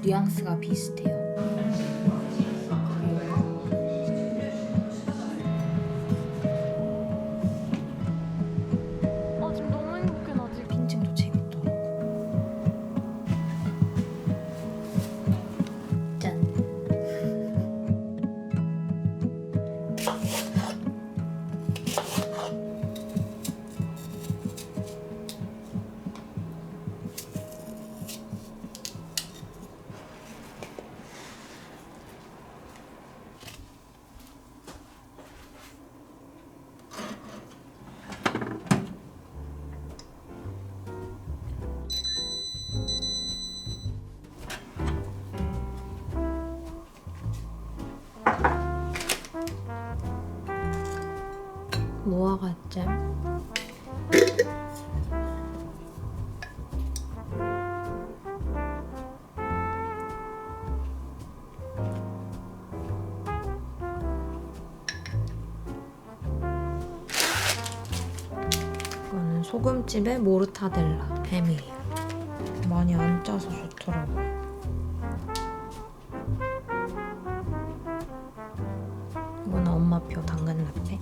뉘앙스가 비슷해요. 지금 너무 행복해. 나 지금 빈층도 재밌더라고. 짠. 무화과잼. 이거는 소금집에 모르타델라 햄이에요. 많이 안 짜서 좋더라고요. 이거는 엄마표 당근 라떼.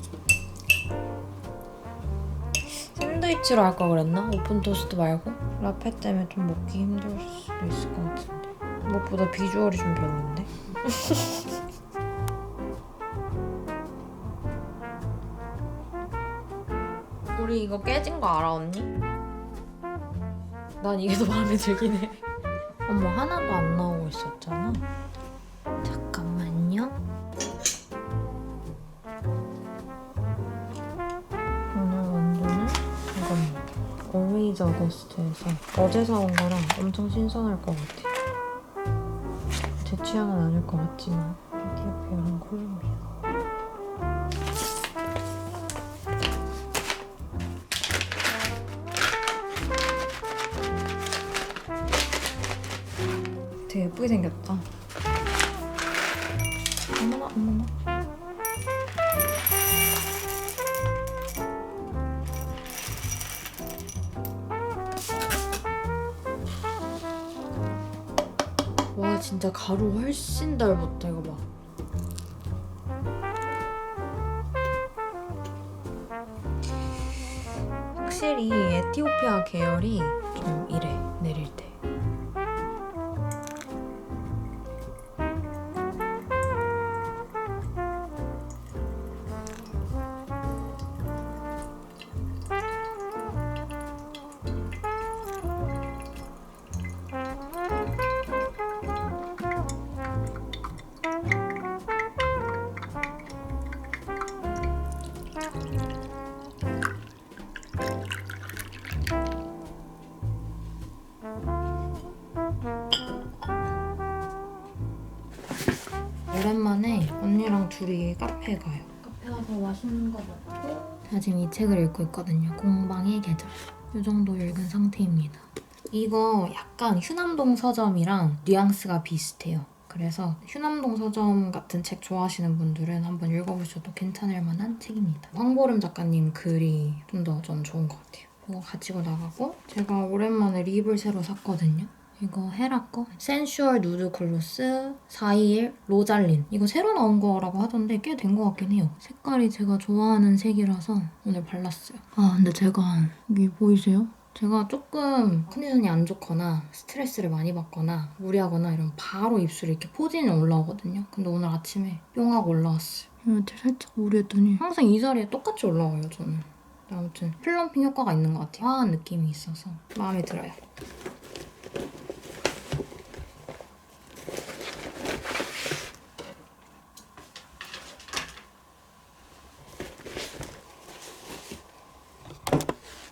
샌드위치로 할 걸 그랬나? 오픈 토스트 말고? 라페 때문에 좀 먹기 힘들 수도 있을 것 같은데. 무엇보다 비주얼이 좀 별론데? 우리 이거 깨진 거 알아, 언니? 난 이게 더 마음에 들긴 해. 어머, 하나도 안 나오고 있었잖아. 잠깐만요. 오늘 원두는 이겁니다. 올웨이즈 어거스트에서 어제 사온 거랑 엄청 신선할 것 같아요. 제 취향은 아닐 것 같지만 에티오피아랑 콜롬비아. 되게 예쁘게 생겼다. 어머나 어머나. 와 진짜 가루 훨씬 덜붙다. 이거 봐. 확실히 에티오피아 계열이 좀 이래, 내릴 때. 오랜만에 언니랑 둘이 카페 가요. 카페 가서 맛있는 거 먹고 제가 지금 이 책을 읽고 있거든요. 공방의 계절. 이 정도 읽은 상태입니다. 이거 약간 휴남동 서점이랑 뉘앙스가 비슷해요. 그래서 휴남동 서점 같은 책 좋아하시는 분들은 한번 읽어보셔도 괜찮을 만한 책입니다. 황보름 작가님 글이 좀 더 전 좋은 것 같아요. 이거 가지고 나가고 제가 오랜만에 립을 새로 샀거든요. 이거 헤라 거 센슈얼 누드 글로스 421 로잘린. 이거 새로 나온 거라고 하던데 꽤 된 것 같긴 해요. 색깔이 제가 좋아하는 색이라서 오늘 발랐어요. 아 근데 제가 여기 보이세요? 제가 조금 컨디션이 안 좋거나 스트레스를 많이 받거나 무리하거나 이러면 바로 입술에 이렇게 포진이 올라오거든요. 근데 오늘 아침에 뿅 하고 올라왔어요. 이렇게 살짝 무리했더니 항상 이 자리에 똑같이 올라와요, 저는. 아무튼 플럼핑 효과가 있는 것 같아요. 화한 느낌이 있어서 마음에 들어요.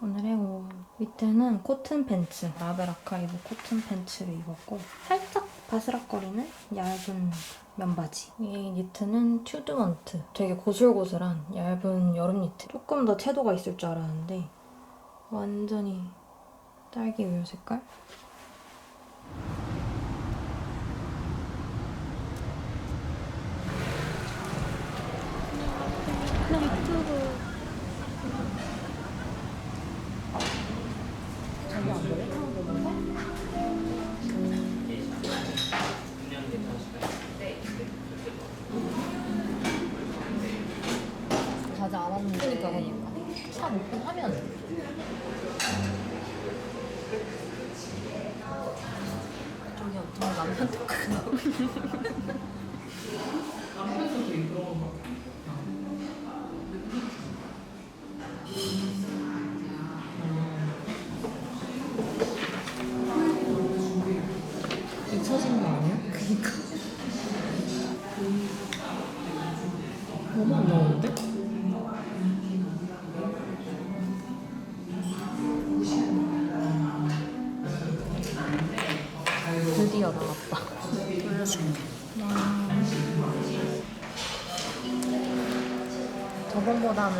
오늘의 옷 밑에는 코튼 팬츠, 라벨 아카이브 코튼 팬츠를 입었고 살짝 바스락거리는 얇은 면바지. 이 니트는 튜드먼트, 되게 고슬고슬한 얇은 여름 니트. 조금 더 채도가 있을 줄 알았는데 완전히 딸기 우유 색깔? 남편 토크하고. 잊혀진 거 아니야? 그니까. 너무 안 나오는데? 드디어 나왔다. 돌려줄게. 저번보다는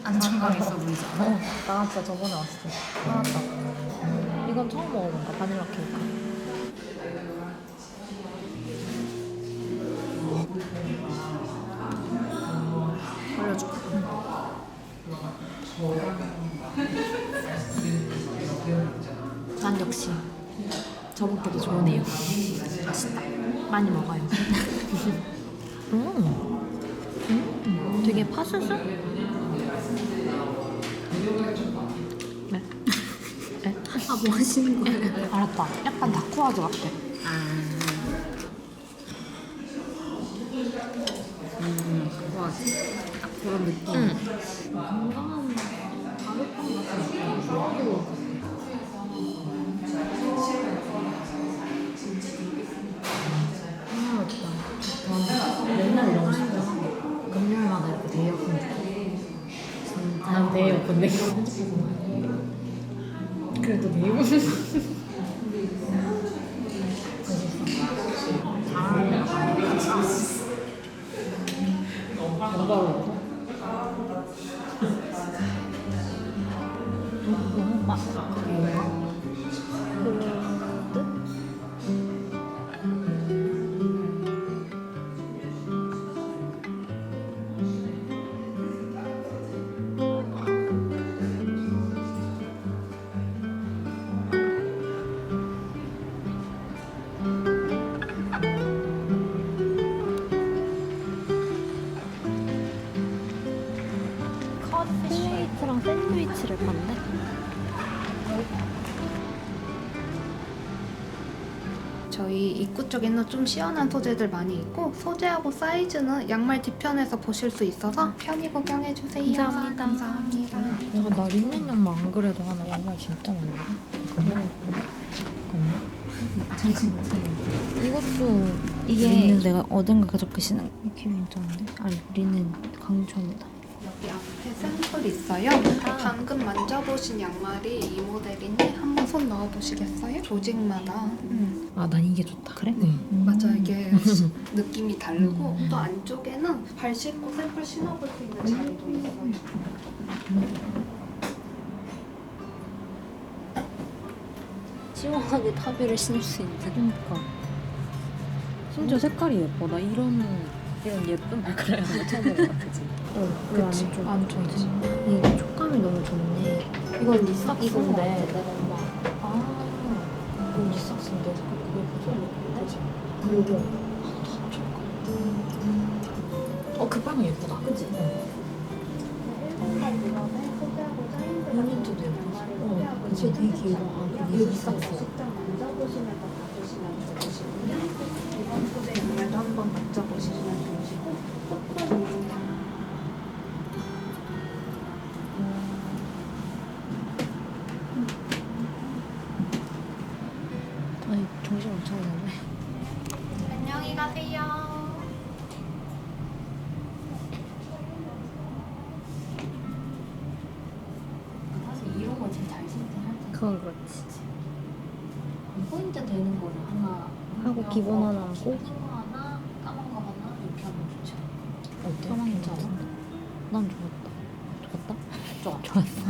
안정감 있어 보이지 않아? 나왔어. 저번에 왔을 때 나왔다. 이건 처음 먹어본다. 바닐라 케이크. 돌려줘. 난 역시 저번보다 좋으네요. 맛있다. 많이 먹어요. 되게 파스스? 네? 네? 아, 뭐 하시는 거예요? 알았다. 약간 다쿠아즈 같아. 그거 딱 그런 느낌. 건강한 가루빵 같은 거. 맨날 이러고 싶다. 금요일마다 이렇게 데이어컨 듣고. 난 데이어컨 내가 그래도 데이어컨 번거로워. 너무 막 플레이트랑 샌드위치를 봤네. 저희 입구 쪽에는 좀 시원한 소재들 많이 있고 소재하고 사이즈는 양말 뒤편에서 보실 수 있어서 편히 구경해주세요. 감사합니다. 감사합니다. 나 린넨 양말 안 그래도 하나 양말 진짜 많네. 이것도 이게 린넨 내가 어딘가 적으시는 이렇게 괜찮은데? 아니 린넨 강추합니다. 여기 앞에 샘플 있어요. 방금 만져보신 양말이 이 모델인데 한번 손 넣어보시겠어요? 조직마다. 아 난 이게 좋다. 그래? 맞아, 이게 느낌이 다르고 또 안쪽에는 발 씻고 샘플 신어볼 수 있는 자리도 있어요. 시원하게 타비를 신을 수 있는. 그러니까. 심지어 색깔이 예뻐. 나 이런 예쁜 발가락을 처음 본것 같지. 그치. 안쪽이지. 이게 촉감이 너무 좋네. 이건 리삭스인데 내가 엄마 이건 리삭스인데 그게 무슨 그치? 그리고 그 빵은 예쁘다. 그치? 유니트도 예쁘지? 그치? 되게 귀여워. 이거 리삭스. 직접 만져보시면서 봐주시면 좋으시고요. 이번 소재 양말도 한번 만져보시면 좋으시고 아니 정신 못 차리네. 안녕히 가세요. 사실 이런 걸 제일 잘 신긴 할 텐데. 그건 그렇지. 포인트 되는 거를 하나 하고 기본 하나 하고. 흰 거 하나, 까만 거 하나 이렇게 하면 좋지. 어때? 까만 거 괜찮아? 괜찮아? 난 좋았다. 좋았어.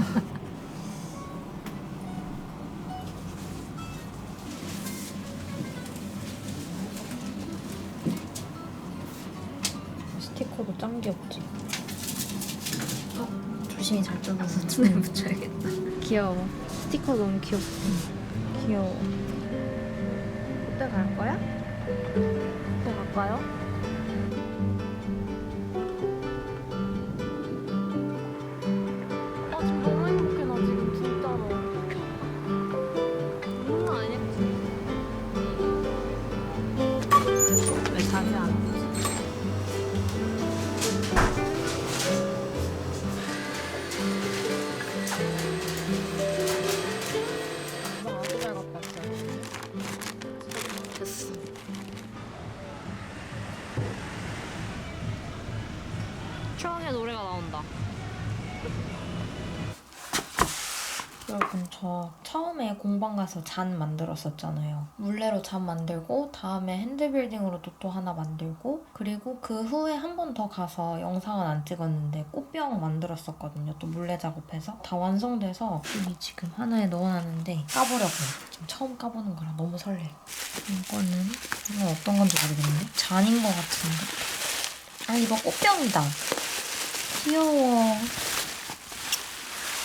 스티커도 짱 귀엽지? 조심히 잘 잘라서 춤에 붙여야겠다. 귀여워. 스티커 너무 귀엽다. 귀여워. 그때 갈 거야? 그때 갈까요? 아 지금 너무 행복해 나 지금 진짜로. 장난 아니야. 꽃병의 노래가 나온다. 여러분 저 처음에 공방 가서 잔 만들었었잖아요. 물레로 잔 만들고 다음에 핸드빌딩으로도 또 하나 만들고 그리고 그 후에 한 번 더 가서 영상은 안 찍었는데 꽃병 만들었었거든요. 또 물레 작업해서 다 완성돼서 여기 지금 하나에 넣어놨는데 까보려고요. 지금 처음 까보는 거라 너무 설레요. 이건 어떤 건지 모르겠네. 잔인 것 같은데. 아 이거 꽃병이다. 귀여워.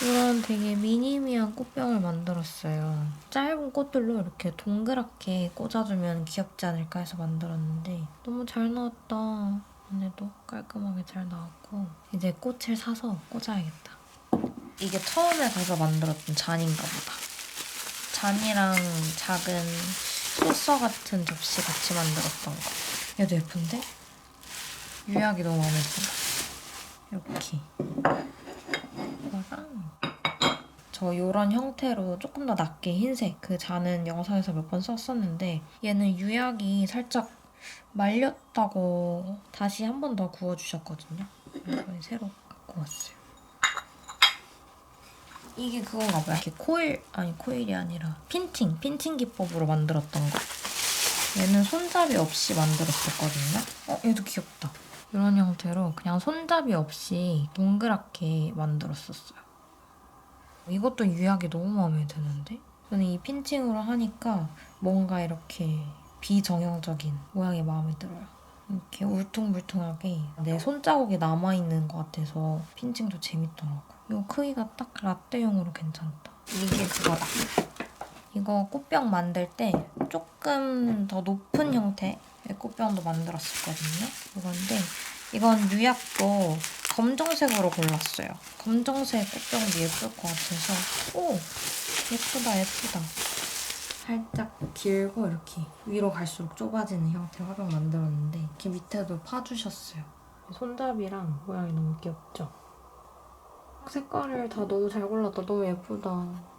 이런 되게 미니미한 꽃병을 만들었어요. 짧은 꽃들로 이렇게 동그랗게 꽂아주면 귀엽지 않을까 해서 만들었는데 너무 잘 나왔다. 안에도 깔끔하게 잘 나왔고 이제 꽃을 사서 꽂아야겠다. 이게 처음에 가서 만들었던 잔인가 보다. 잔이랑 작은 소서 같은 접시 같이 만들었던 거. 얘도 예쁜데? 유약이 너무 마음에 들어. 이렇게. 저 요런 형태로 조금 더 낮게 흰색 그 잔은 영상에서 몇 번 썼었는데 얘는 유약이 살짝 말렸다고 다시 한 번 더 구워주셨거든요. 이번에 새로 갖고 왔어요. 이게 그건가 봐요. 이렇게 코일이 아니라 핀팅 기법으로 만들었던 거. 얘는 손잡이 없이 만들었었거든요. 얘도 귀엽다. 이런 형태로 그냥 손잡이 없이 동그랗게 만들었었어요. 이것도 유약이 너무 마음에 드는데? 저는 이 핀칭으로 하니까 뭔가 이렇게 비정형적인 모양이 마음에 들어요. 이렇게 울퉁불퉁하게 내 손자국이 남아있는 것 같아서 핀칭도 재밌더라고요. 이 크기가 딱 라떼용으로 괜찮다. 이게 그거다. 이거 꽃병 만들 때 조금 더 높은 형태의 꽃병도 만들었었거든요. 이건데 이건 유약도 검정색으로 골랐어요. 검정색 꽃병도 예쁠 것 같아서 오! 예쁘다. 살짝 길고 이렇게 위로 갈수록 좁아지는 형태 화병 만들었는데 이렇게 밑에도 파주셨어요. 손잡이랑 모양이 너무 귀엽죠? 색깔을 다 너무 잘 골랐다. 너무 예쁘다.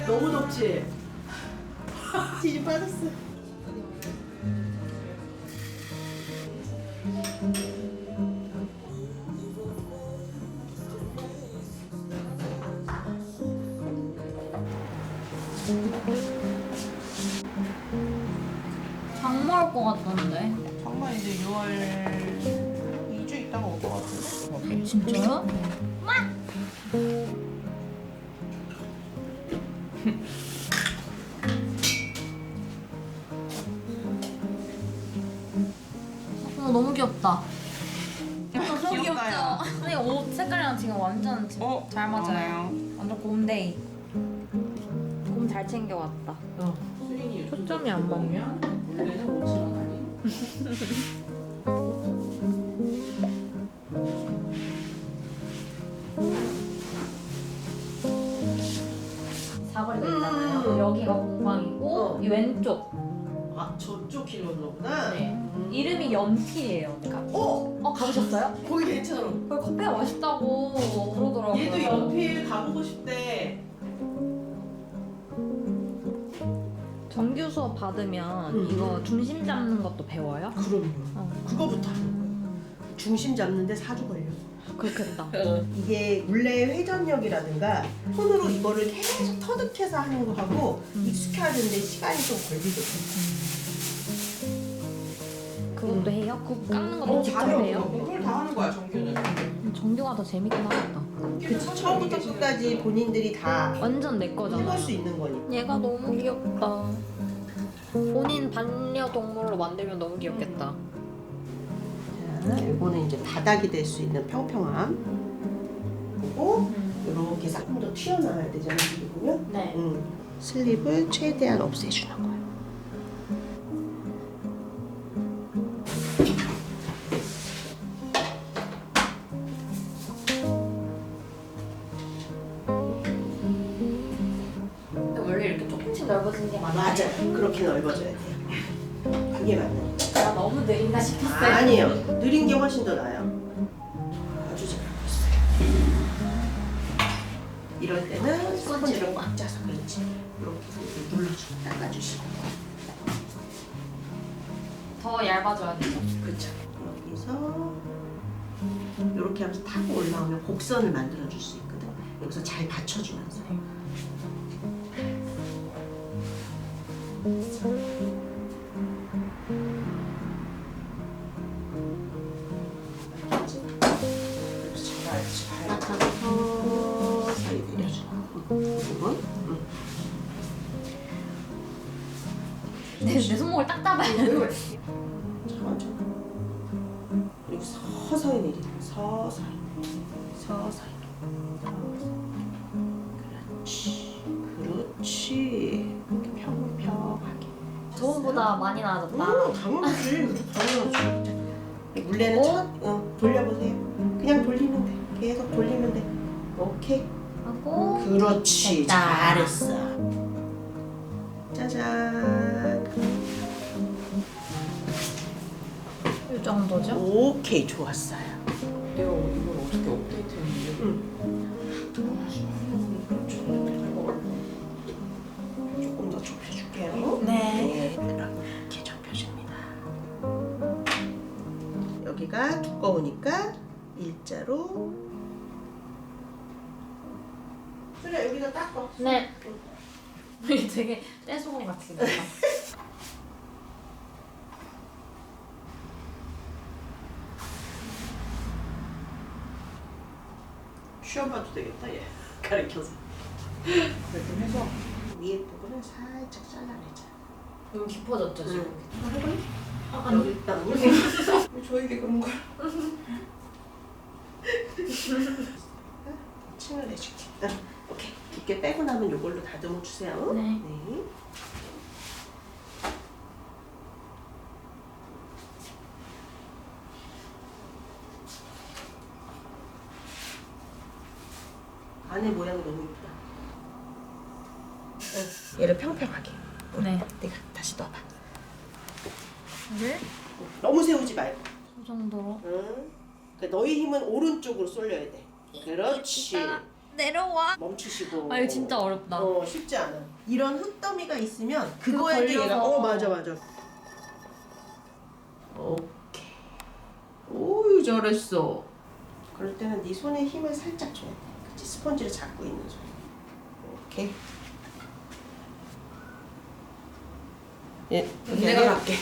너무 덥지? 지지 빠졌어. 장마올 것 같던데. 정말 이제 6월 2주 있다가 올 것 같은데? 진짜요? 너무 귀엽다. 너무 귀엽다. 근데 옷 색깔이랑 지금 완전 지금 잘 맞아요. 완전 곰데이. 곰 잘 챙겨왔다. 초점이 안 맞냐? 원래는 5,000원 아니? 사거리가 있잖아요. 여기가 공방이고 이 왼쪽. 아 저쪽 길 건너구나? 네. 이름이 연필이에요. 가보셨어요? 거기 괜찮아. 거기 커피가 맛있다고 그러더라고요. 얘도 연필 가보고 싶대. 정규 수업 받으면 이거 중심 잡는 것도 배워요? 그럼요. 그거부터 하는 거야. 중심 잡는데 4주 걸려. 그렇겠다. 이게 물레 회전력이라든가 손으로 이거를 계속 터득해서 하는 거하고 익숙해하는데 시간이 좀 걸리거든요. 그것도 해요? 그거 깎는 것도 직접 해요? 그걸 다 하는 거야 정규는. 정규가 더 재밌긴 하겠다. 그래서 처음부터 끝까지 본인들이 다 완전 내 거잖아. 해볼 수 있는 거니까. 얘가 너무 귀엽다. 본인 반려동물로 만들면 너무 귀엽겠다. 자, 이거는 이제 바닥이 될 수 있는 평평함. 그리고 이렇게 조금 더 튀어나와야 되잖아요. 여기 보면. 네. 슬립을 최대한 없애주는 거예요. 근데 원래 이렇게 조금씩 넓어지는 게 맞아요. 그렇게 넓어져야 돼요. 그게 맞는 거예요. 나 너무 느린가 싶었어요. 아니에요. 느린 게 훨씬 더 나아요. 아주 잘하고 있어요. 이럴 때는 스펀지를 꽉 짜서 그렇지. 이렇게 해서 눌러주고 닦아주시고. 더 얇아져야 되죠. 그렇죠. 여기서 이렇게 하면서 타고 올라오면 곡선을 만들어줄 수 있거든. 여기서 잘 받쳐주면서. 서서히 내려주고. 내 손목을 딱 잡아야 돼. 천천히. 그리고 서서히 내리고 서서히. 서서히. 그렇지. 그렇지. 이렇게 평평하게. 저번보다 많이 나아졌다. 당연하지. 당연하지. 물레는 돌려보세요. 그냥 돌리면 돼. 계속 돌리면 돼. 오케이. 하고 그렇지. 됐다. 잘했어. 짜잔. 이 정도죠? 오케이. 좋았어요. 내가 이걸 어떻게 업데이트했는지 조금 더 좁혀줄게요. 네. 이렇게 좁혀줍니다. 여기가 두꺼우니까 일자로. 그래 여기다 닦아. 네. 되게 떼소금 같이 생겼다. 쉬어봐도 되겠다 얘. 가르쳐서. 그렇게 해서 위에 부분은 살짝 잘라내자. 너무 깊어졌죠 지금? 해볼래? 아니. 여기 있다. 왜 저에게 그런 걸? 층을 내줄게. 오케이. 두께 빼고 나면 이걸로 다듬어 주세요. 네. 안에 모양이 너무 이쁘다. 얘를 평평하게. 네. 내가 다시 넣어봐. 네? 너무 세우지 말고. 이 정도로. 응. 그러니까 너의 힘은 오른쪽으로 쏠려야 돼. 그렇지. 내려와. 멈추시고. 아 이거 진짜 어렵다. 쉽지 않아. 이런 흙더미가 있으면 그거에도 걸려서. 얘가 맞아. 오케이. 오유 잘했어. 그럴 때는 네 손에 힘을 살짝 줘야 돼. 그치? 스펀지를 잡고 있는 손. 오케이. 예, 내가 갈게.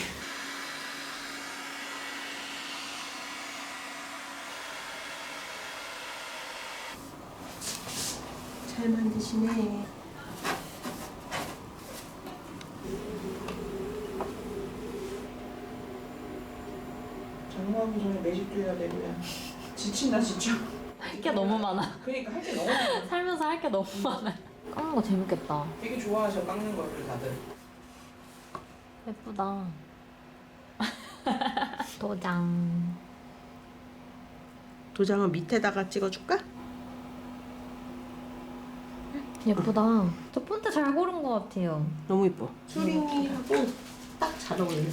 잘 만드시네. 장모하기 전에 매직 들려야 되면 지친다 진짜. 할 게 너무 많아. 그러니까 할 게 너무 많아. 살면서 할 게 너무 많아. 깎는 거 재밌겠다. 되게 좋아하셔 깎는 거를 다들. 예쁘다. 도장. 도장은 밑에다가 찍어줄까? 예쁘다. 저 폰트 잘 고른 것 같아요. 너무 이뻐. 수링이하고 딱 잘 어울려.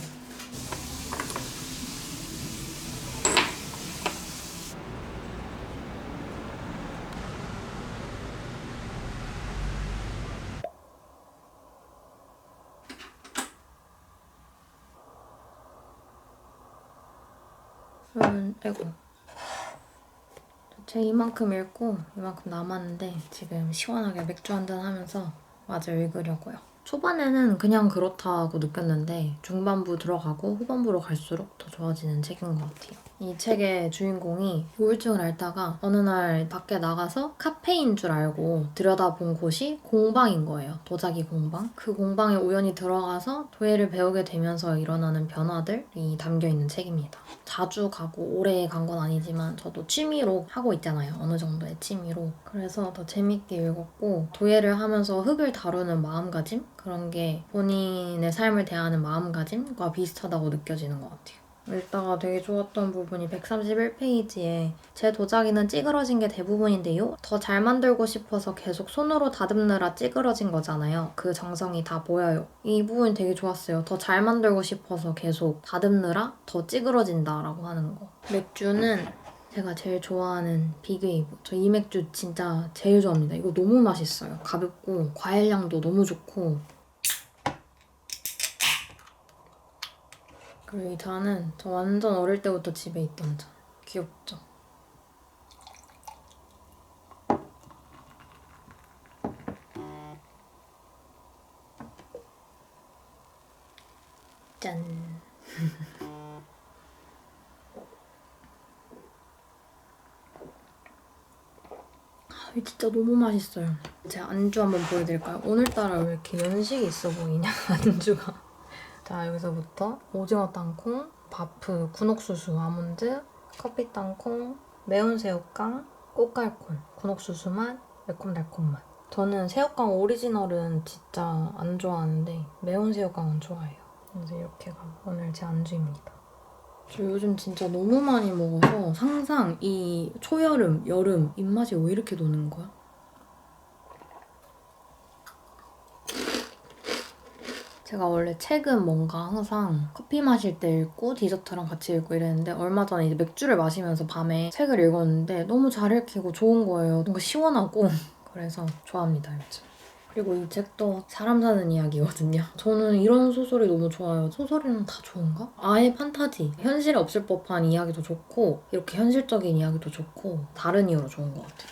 아이고. 제 이만큼 읽고 이만큼 남았는데 지금 시원하게 맥주 한잔 하면서 마저 읽으려고요. 초반에는 그냥 그렇다고 느꼈는데 중반부 들어가고 후반부로 갈수록 더 좋아지는 책인 것 같아요. 이 책의 주인공이 우울증을 앓다가 어느 날 밖에 나가서 카페인 줄 알고 들여다본 곳이 공방인 거예요. 도자기 공방. 그 공방에 우연히 들어가서 도예를 배우게 되면서 일어나는 변화들이 담겨있는 책입니다. 자주 가고 오래 간 건 아니지만 저도 취미로 하고 있잖아요. 어느 정도의 취미로. 그래서 더 재밌게 읽었고 도예를 하면서 흙을 다루는 마음가짐? 그런 게 본인의 삶을 대하는 마음가짐과 비슷하다고 느껴지는 것 같아요. 읽다가 되게 좋았던 부분이 131페이지에 제 도자기는 찌그러진 게 대부분인데요. 더 잘 만들고 싶어서 계속 손으로 다듬느라 찌그러진 거잖아요. 그 정성이 다 보여요. 이 부분이 되게 좋았어요. 더 잘 만들고 싶어서 계속 다듬느라 더 찌그러진다라고 하는 거. 맥주는 제가 제일 좋아하는 비그웨이브. 저 이 맥주 진짜 제일 좋아합니다. 이거 너무 맛있어요. 가볍고 과일향도 너무 좋고 그리고 이 잔은 저 완전 어릴 때부터 집에 있던 잔. 귀엽죠? 짠. 이 진짜 너무 맛있어요. 제가 안주 한번 보여드릴까요? 오늘따라 왜 이렇게 연식이 있어 보이냐, 안주가. 자, 여기서부터 오징어 땅콩, 바프, 군옥수수, 아몬드, 커피 땅콩, 매운 새우깡, 꽃갈콘, 군옥수수 맛, 매콤달콤 맛. 저는 새우깡 오리지널은 진짜 안 좋아하는데 매운 새우깡은 좋아해요. 그래서 이렇게가 오늘 제 안주입니다. 저 요즘 진짜 너무 많이 먹어서 항상 이 초여름, 여름 입맛이 왜 이렇게 도는 거야? 제가 원래 책은 뭔가 항상 커피 마실 때 읽고 디저트랑 같이 읽고 이랬는데 얼마 전에 이제 맥주를 마시면서 밤에 책을 읽었는데 너무 잘 읽히고 좋은 거예요. 뭔가 시원하고 그래서 좋아합니다, 요즘. 그리고 이 책도 사람 사는 이야기거든요. 저는 이런 소설이 너무 좋아요. 소설이는 다 좋은가? 아예 판타지. 현실에 없을 법한 이야기도 좋고 이렇게 현실적인 이야기도 좋고 다른 이유로 좋은 것 같아요.